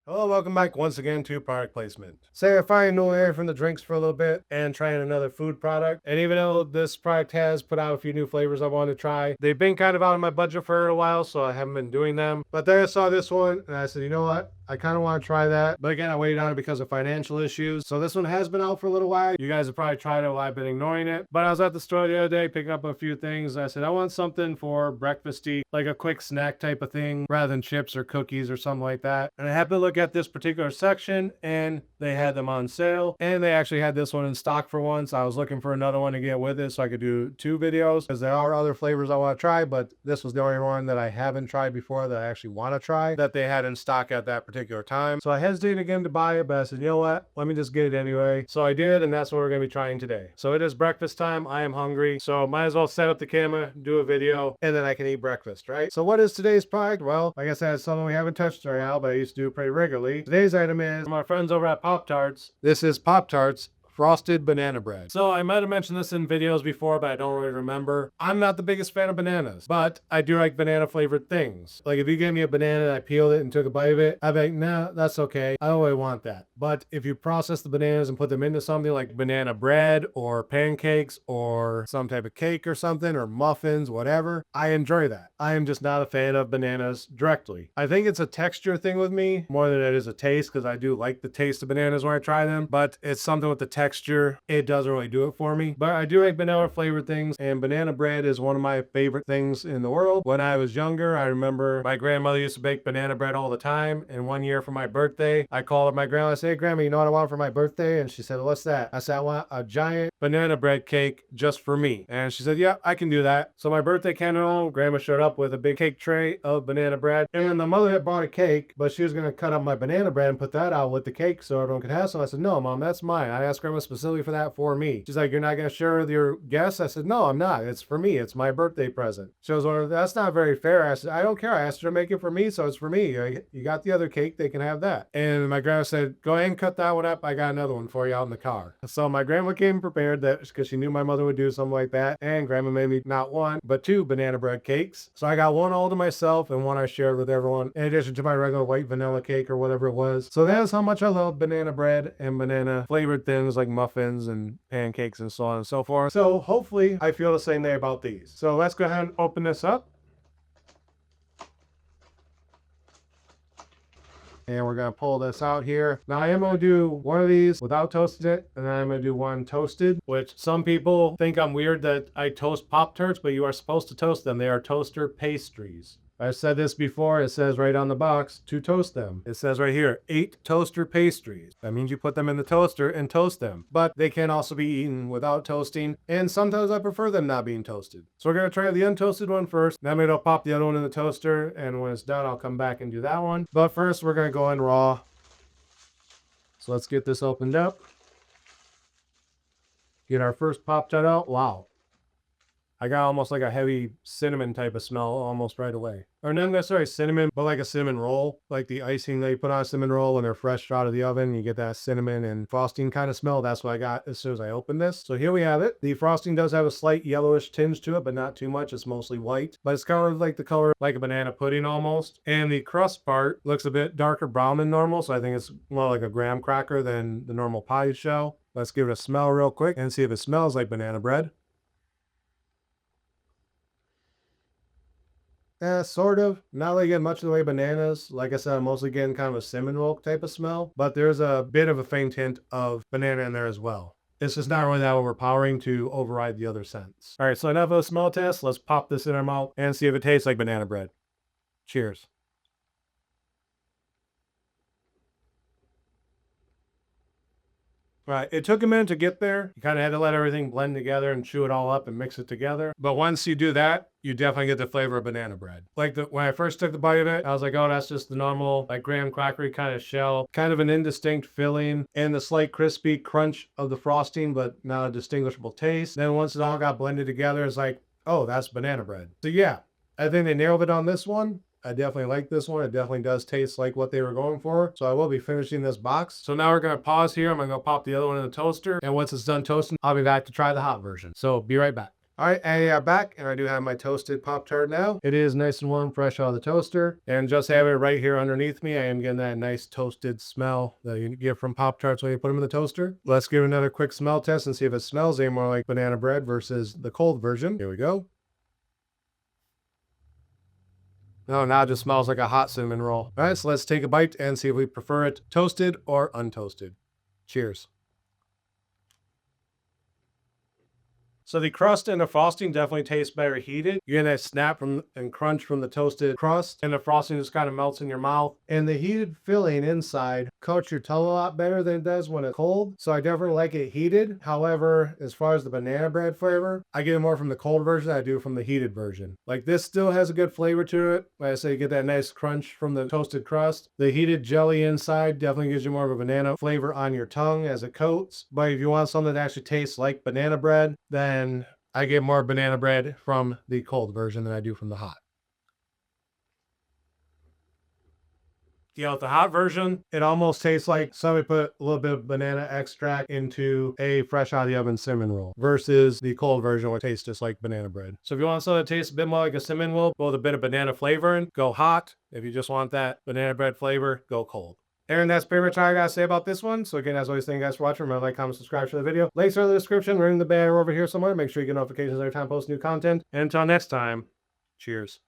Hello, welcome back once again to product placement. Say if I know away from the drinks for a little bit and trying another food product. And even though this product has put out a few new flavors I want to try, they've been kind of out of my budget for a while, so I haven't been doing them. But then I saw this one and I said, you know what? I kind of want to try that. But again, I waited on it because of financial issues. So this one has been out for a little while. You guys have probably tried it while I've been ignoring it. But I was at the store the other day picking up a few things. I said, I want something for breakfasty, like a quick snack type of thing, rather than chips or cookies or something like that. And I happened to look at this particular section and they had them on sale. And they actually had this one in stock for once. I was looking for another one to get with it so I could do 2 videos because there are other flavors I want to try, but this was the only one that I haven't tried before that I actually want to try that they had in stock at that particular time. So I hesitated again to buy it, but I said, you know what? Let me just get it anyway. So I did, and that's what we're going to be trying today. So it is breakfast time. I am hungry, so might as well set up the camera, do a video, and then I can eat breakfast, right? So what is today's product? Well, like I said, it's something we haven't touched right now, but I used to do pretty regularly. Today's item is from our friends over at PopTarts. This is PopTarts Frosted Banana Bread. So I might have mentioned this in videos before, but I don't really remember. I'm not the biggest fan of bananas, but I do like banana flavored things. Like if you gave me a banana and I peeled it and took a bite of it, I'd be like, nah, that's okay. I don't really want that. But if you process the bananas and put them into something like banana bread or pancakes or some type of cake or something or muffins, whatever, I enjoy that. I am just not a fan of bananas directly. I think it's a texture thing with me more than it is a taste because I do like the taste of bananas when I try them, but it's something with the texture. It doesn't really do it for me. But I do like banana flavored things, and banana bread is one of my favorite things in the world. When I was younger, I remember my grandmother used to bake banana bread all the time, and one year for my birthday, I called up my grandma and said, hey, Grandma, you know what I want for my birthday? And she said, what's that? I said, I want a giant banana bread cake just for me. And she said, yeah, I can do that. So my birthday came home, Grandma showed up with a big cake tray of banana bread, and then the mother had bought a cake, but she was going to cut up my banana bread and put that out with the cake so everyone could have some. I said, no, Mom, that's mine. I asked Grandma specifically for that for me. She's like, you're not going to share with your guests? I said, no, I'm not. It's for me. It's my birthday present. She was like, that's not very fair. I said, I don't care. I asked her to make it for me, so it's for me. You got the other cake, they can have that. And my grandma said, go ahead and cut that one up. I got another one for you out in the car. So my grandma came prepared that because she knew my mother would do something like that. And grandma made me not one, but 2 banana bread cakes. So I got one all to myself and one I shared with everyone, in addition to my regular white vanilla cake or whatever it was. So that is how much I love banana bread and banana flavored things like muffins and pancakes and so on and so forth. So hopefully I feel the same way about these. So let's go ahead and open this up. And we're going to pull this out here. Now I am going to do one of these without toasting it, and then I'm going to do one toasted, which some people think I'm weird that I toast Pop-Tarts, but you are supposed to toast them. They are toaster pastries. I've said this before. It says right on the box to toast them. It says right here, 8 toaster pastries. That means you put them in the toaster and toast them. But they can also be eaten without toasting. And sometimes I prefer them not being toasted. So we're going to try the untoasted one first. Then maybe I'll pop the other one in the toaster. And when it's done, I'll come back and do that one. But first, we're going to go in raw. So let's get this opened up. Get our first Pop-Tart out. Wow. I got almost like a heavy cinnamon type of smell almost right away. Or not necessarily cinnamon, but like a cinnamon roll. Like the icing that you put on a cinnamon roll when they're fresh out of the oven. You get that cinnamon and frosting kind of smell. That's what I got as soon as I opened this. So here we have it. The frosting does have a slight yellowish tinge to it, but not too much. It's mostly white. But it's kind of like the color like a banana pudding almost. And the crust part looks a bit darker brown than normal. So I think it's more like a graham cracker than the normal pie shell. Let's give it a smell real quick and see if it smells like banana bread. Sort of. Not really getting much of the way bananas. Like I said, I'm mostly getting kind of a cinnamon roll type of smell, but there's a bit of a faint hint of banana in there as well. It's just not really that overpowering to override the other scents. All right, so enough of a smell test. Let's pop this in our mouth and see if it tastes like banana bread. Cheers. Right, it took a minute to get there. You kind of had to let everything blend together and chew it all up and mix it together. But once you do that, you definitely get the flavor of banana bread. Like when I first took the bite of it, I was like, oh, that's just the normal like graham crackery kind of shell. Kind of an indistinct filling and the slight crispy crunch of the frosting, but not a distinguishable taste. Then once it all got blended together, it's like, oh, that's banana bread. So yeah, I think they nailed it on this one. I definitely like this one. It definitely does taste like what they were going for. So I will be finishing this box. So now we're going to pause here. I'm going to go pop the other one in the toaster. And once it's done toasting, I'll be back to try the hot version. So be right back. All right, and yeah, back, and I do have my toasted Pop-Tart now. It is nice and warm, fresh out of the toaster, and just have it right here underneath me. I am getting that nice toasted smell that you get from Pop-Tarts when you put them in the toaster. Let's give it another quick smell test and see if it smells any more like banana bread versus the cold version. Here we go. Oh, now it just smells like a hot cinnamon roll. All right, so let's take a bite and see if we prefer it toasted or untoasted. Cheers. So the crust and the frosting definitely taste better heated. You get that snap from and crunch from the toasted crust, and the frosting just kind of melts in your mouth. And the heated filling inside coats your tongue a lot better than it does when it's cold. So I definitely like it heated. However, as far as the banana bread flavor, I get it more from the cold version than I do from the heated version. Like this still has a good flavor to it. Like I say, you get that nice crunch from the toasted crust. The heated jelly inside definitely gives you more of a banana flavor on your tongue as it coats. But if you want something that actually tastes like banana bread, then I get more banana bread from the cold version than I do from the hot. With the hot version, it almost tastes like somebody put a little bit of banana extract into a fresh out of the oven cinnamon roll versus the cold version, which tastes just like banana bread. So if you want something that tastes a bit more like a cinnamon roll, go with a bit of banana flavor in, go hot. If you just want that banana bread flavor, go cold. And that's pretty much all I gotta say about this one. So again, as always, thank you guys for watching. Remember to like, comment, subscribe to the video. Links are in the description. Ring the bell over here somewhere. Make sure you get notifications every time I post new content. And until next time, cheers.